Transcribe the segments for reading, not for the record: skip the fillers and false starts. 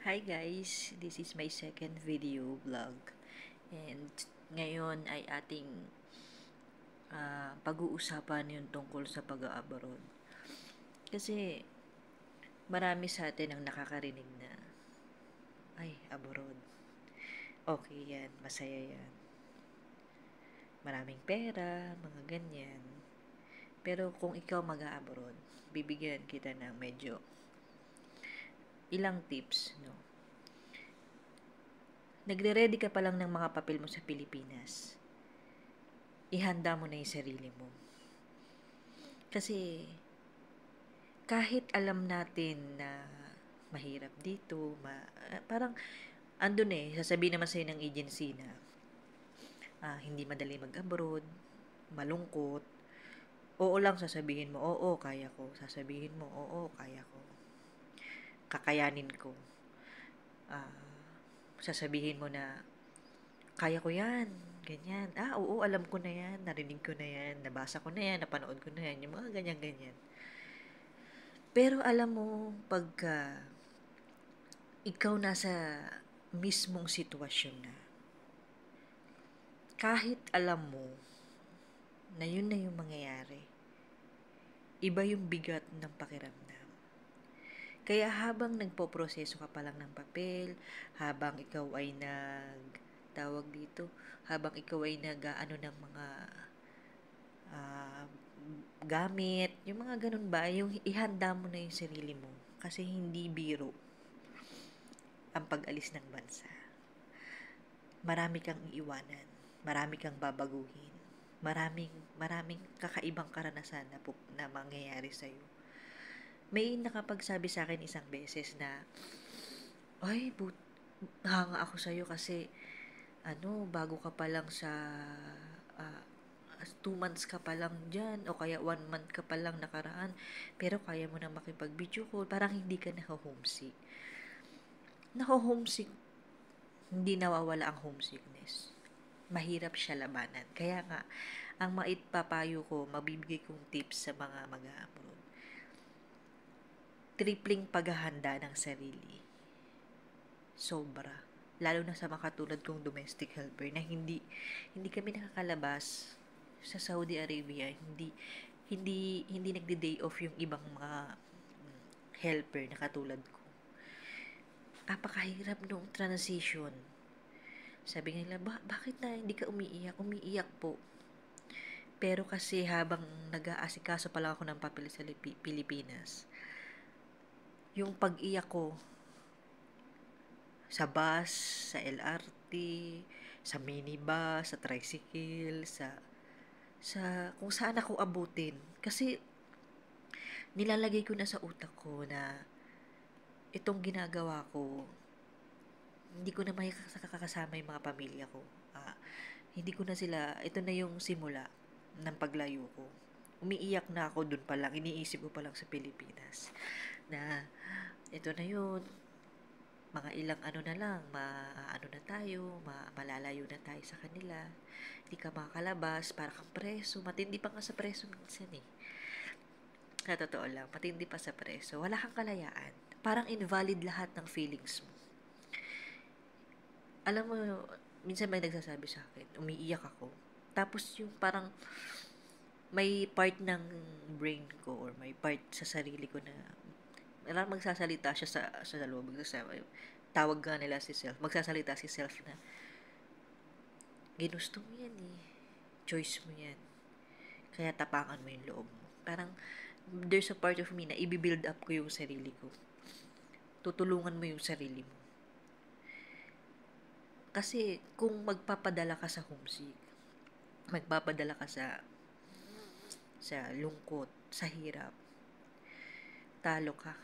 Hi guys, this is my second video vlog and ngayon ay ating pag-uusapan yung tungkol sa pag-abroad. Kasi marami sa atin ang nakakarinig na ay, abroad. Okay yan, masaya yan. Maraming pera, mga ganyan. Pero kung ikaw mag-abroad, bibigyan kita ng medyo ilang tips, no? Nagre-ready ka pa lang ng mga papel mo sa Pilipinas. Ihanda mo na yung sarili mo. Kasi kahit alam natin na mahirap dito, parang andun sasabihin naman sa'yo ng agency na hindi madali mag-abroad, malungkot. Oo lang sasabihin mo, oo, kaya ko. Sasabihin mo, oo, kaya ko. Kakayanin ko. Sasabihin mo na, kaya ko yan, ganyan. Oo, alam ko na yan, narinig ko na yan, nabasa ko na yan, napanood ko na yan, yung mga ganyan-ganyan. Pero alam mo, pagka ikaw nasa mismong sitwasyon na, kahit alam mo na yun na yung mangyayari, iba yung bigat ng pakiramdam. Kaya habang nagpo-proseso ka pa lang ng papel, habang ikaw ay habang ikaw ay nag-ano ng mga gamit, yung mga ganun ba, yung ihanda mo na yung sarili mo. Kasi hindi biro ang pag-alis ng bansa. Marami kang iiwanan, marami kang babaguhin, maraming kakaibang karanasan na mangyayari sa'yo. May nakapagsabi sa akin isang beses na, ay, hanga ako sa'yo kasi, bago ka pa lang sa 2 months ka pa lang dyan, o kaya 1 month ka pa lang nakaraan, pero kaya mo na makipag-video call, parang hindi ka naka-homesick. Naka-homesick, hindi nawawala ang homesickness. Mahirap siya labanan. Kaya nga, ang maitpapayo ko, mabibigay kong tips sa mga mag-abroad. Tripling paghahanda ng sarili. Sobra. Lalo na sa mga katulad kong domestic helper na hindi kami nakakalabas sa Saudi Arabia. Hindi nagde-day off yung ibang mga helper na katulad ko. Napakahirap nung transition. Sabi nila, bakit na hindi ka umiiyak? Umiiyak po. Pero kasi habang nag-aasikaso pa lang ako ng papel sa Pilipinas, yung pag-iyak ko sa bus, sa LRT, sa minibus, sa tricycle, sa kung saan ako abutin. Kasi nilalagay ko na sa utak ko na itong ginagawa ko, hindi ko na makakasama yung mga pamilya ko. Hindi ko na sila, ito na yung simula ng paglayo ko. Umiiyak na ako dun pa lang, iniisip ko pa lang sa Pilipinas na ito na yun, mga ilang na lang, na tayo, malalayo na tayo sa kanila. Hindi ka makakalabas, para kang preso. Matindi pa nga sa preso minsan Sa totoo lang, matindi pa sa preso. Wala kang kalayaan. Parang invalid lahat ng feelings mo. Alam mo, minsan may nagsasabi sa akin, umiiyak ako. Tapos yung parang may part ng brain ko or may part sa sarili ko na magsasalita siya sa loob. Tawag nga nila si self. Magsasalita si self na ginusto mo yan choice mo yan. Kaya tapangan mo yung loob mo. Parang there's a part of me na i-build up ko yung sarili ko. Tutulungan mo yung sarili mo. Kasi kung magpapadala ka sa homesick, magpapadala ka sa lungkot, sa hirap, talo ka.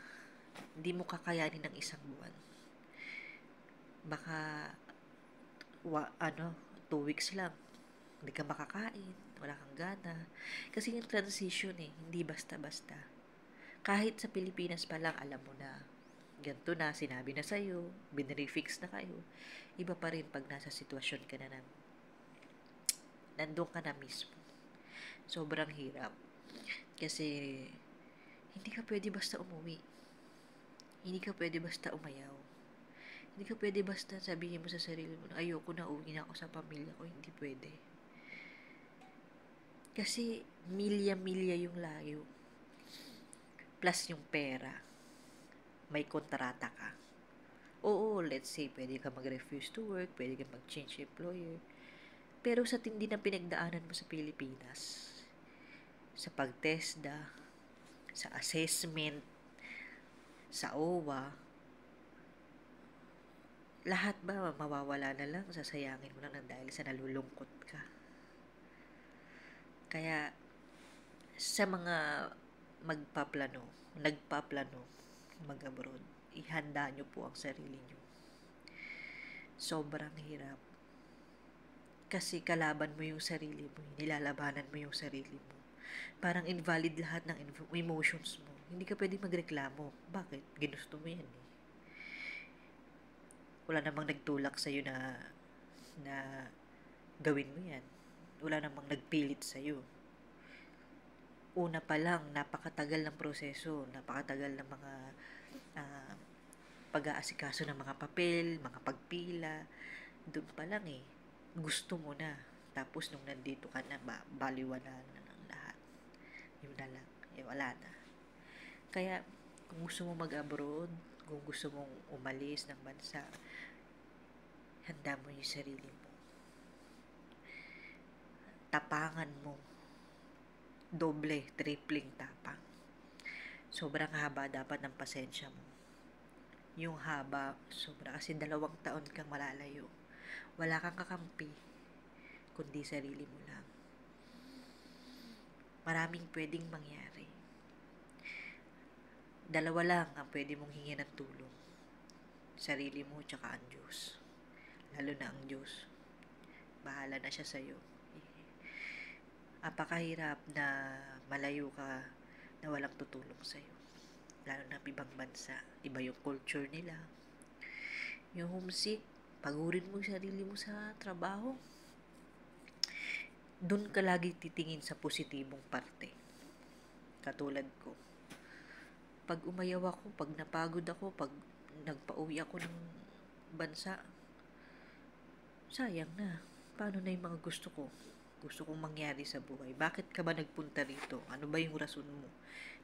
Hindi mo kakayanin ng isang buwan. Baka 2 weeks lang, hindi ka makakain, wala kang gana. Kasi yung transition hindi basta-basta. Kahit sa Pilipinas pa lang, alam mo na, ganito na, sinabi na sa'yo, binrefix na kayo. Iba pa rin pag nasa sitwasyon ka na nandun ka na mismo. Sobrang hirap. Kasi, hindi ka pwede basta umuwi. Hindi ka pwede basta umayaw. Hindi ka pwede basta sabihin mo sa sarili mo na ayoko na, uwi na ako sa pamilya ko. Hindi pwede. Kasi milya-milya yung layo. Plus yung pera. May kontrata ka. Oo, let's say, pwede ka mag-refuse to work, pwede ka mag-change employer. Pero sa tindi na pinagdaanan mo sa Pilipinas, sa pag-TESDA, sa assessment, sa OWA, lahat ba mawawala na lang, sasayangin mo lang ng dahil sa nalulungkot ka. Kaya, sa mga nagpaplano mag-abroad, ihanda nyo po ang sarili nyo. Sobrang hirap. Kasi kalaban mo yung sarili mo, nilalabanan mo yung sarili mo. Parang invalid lahat ng emotions mo. Hindi ka pwede magreklamo. Bakit? Ginusto mo yan eh. Wala namang nagtulak sa'yo na gawin mo yan. Wala namang nagpilit sa'yo. Una pa lang, napakatagal ng proseso, napakatagal ng mga pag-aasikaso ng mga papel, mga pagpila. Doon pa lang eh, gusto mo na. Tapos nung nandito ka na, baliwala na ng lahat. Yun na lang. Wala na. Kaya, kung gusto mo mag-abroad, kung gusto mong umalis ng bansa, handa mo yung sarili mo. Tapangan mo. Doble, tripling tapang. Sobrang haba dapat ng pasensya mo. Yung haba, sobra. Kasi 2 taon kang malalayo. Wala kang kakampi, kundi sarili mo lang. Maraming pwedeng mangyari. 2 lang ang pwede mong hingin ng tulong. Sarili mo tsaka ang Diyos. Lalo na ang Diyos. Bahala na siya sa'yo. Apakahirap na malayo ka na walang tutulong sa'yo. Lalo na ibang bansa. Iba yung culture nila. Yung homesick, pagurin mo yung sarili mo sa trabaho. Doon ka lagi titingin sa positibong parte. Katulad ko. Pag umayaw ako, pag napagod ako, pag nagpa-uwi ako ng bansa, sayang na. Paano na yung mga gusto ko? Gusto kong mangyari sa buhay. Bakit ka ba nagpunta rito? Ano ba yung rason mo?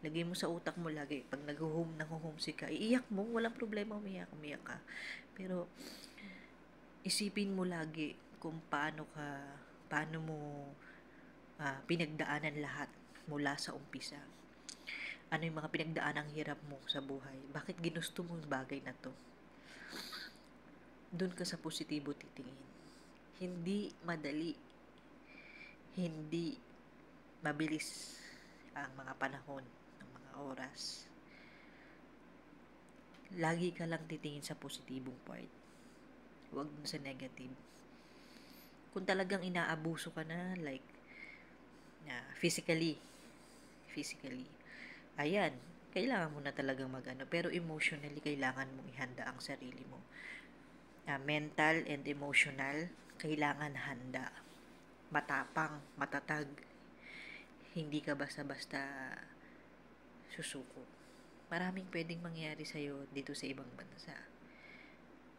Lagay mo sa utak mo lagi. Pag nag-homesick ka, iiyak mo. Walang problema, umiyak ka. Pero, isipin mo lagi kung paano mo pinagdaanan lahat mula sa umpisa. Ano yung mga pinagdaanang hirap mo sa buhay? Bakit ginusto mo yung bagay na to? Doon ka sa positibo titingin. Hindi madali. Hindi mabilis ang mga panahon, ang mga oras. Lagi ka lang titingin sa positibong part. Huwag sa negative. Kung talagang inaabuso ka na, like, physically, ayan, kailangan mo na talagang mag-ano. Pero emotionally, kailangan mong ihanda ang sarili mo. Mental and emotional, kailangan handa. Matapang, matatag. Hindi ka basta-basta susuko. Maraming pwedeng mangyari sa'yo dito sa ibang bansa.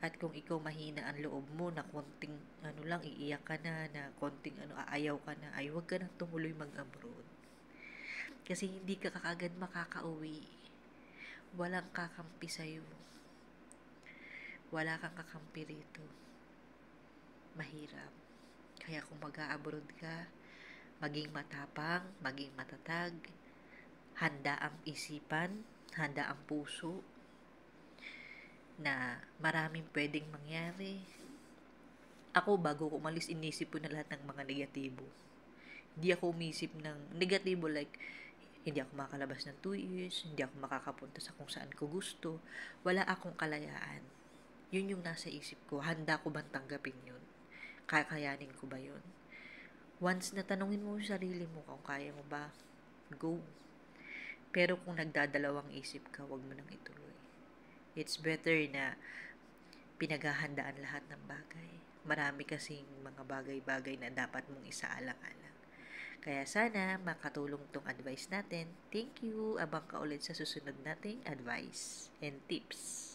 At kung ikaw mahina ang loob mo na konting lang, iiyak ka na konting aayaw ka na, ay huwag ka nang tumuloy mag-abroad. Kasi hindi ka kaagad makakauwi. Walang kakampi sa'yo. Wala kang kakampi rito. Mahirap. Kaya kung mag-a-abroad ka, maging matapang, maging matatag, handa ang isipan, handa ang puso, na maraming pwedeng mangyari. Ako, bago ko umalis, inisip ko na lahat ng mga negatibo. Hindi ako umisip ng negatibo like, hindi ako makakalabas ng 2 years, hindi ako makakapunta sa kung saan ko gusto, wala akong kalayaan. Yun yung nasa isip ko. Handa ko bang tanggapin yun? Kakayanin ko ba yun? Once na tanungin mo yung sarili mo kung kaya mo ba, go. Pero kung nagdadalawang isip ka, wag mo nang ituloy. It's better na pinaghahandaan lahat ng bagay. Marami kasing mga bagay-bagay na dapat mong isaalang-alang. Kaya sana makatulong tong advice natin. Thank you. Abang ka ulit sa susunod nating advice and tips.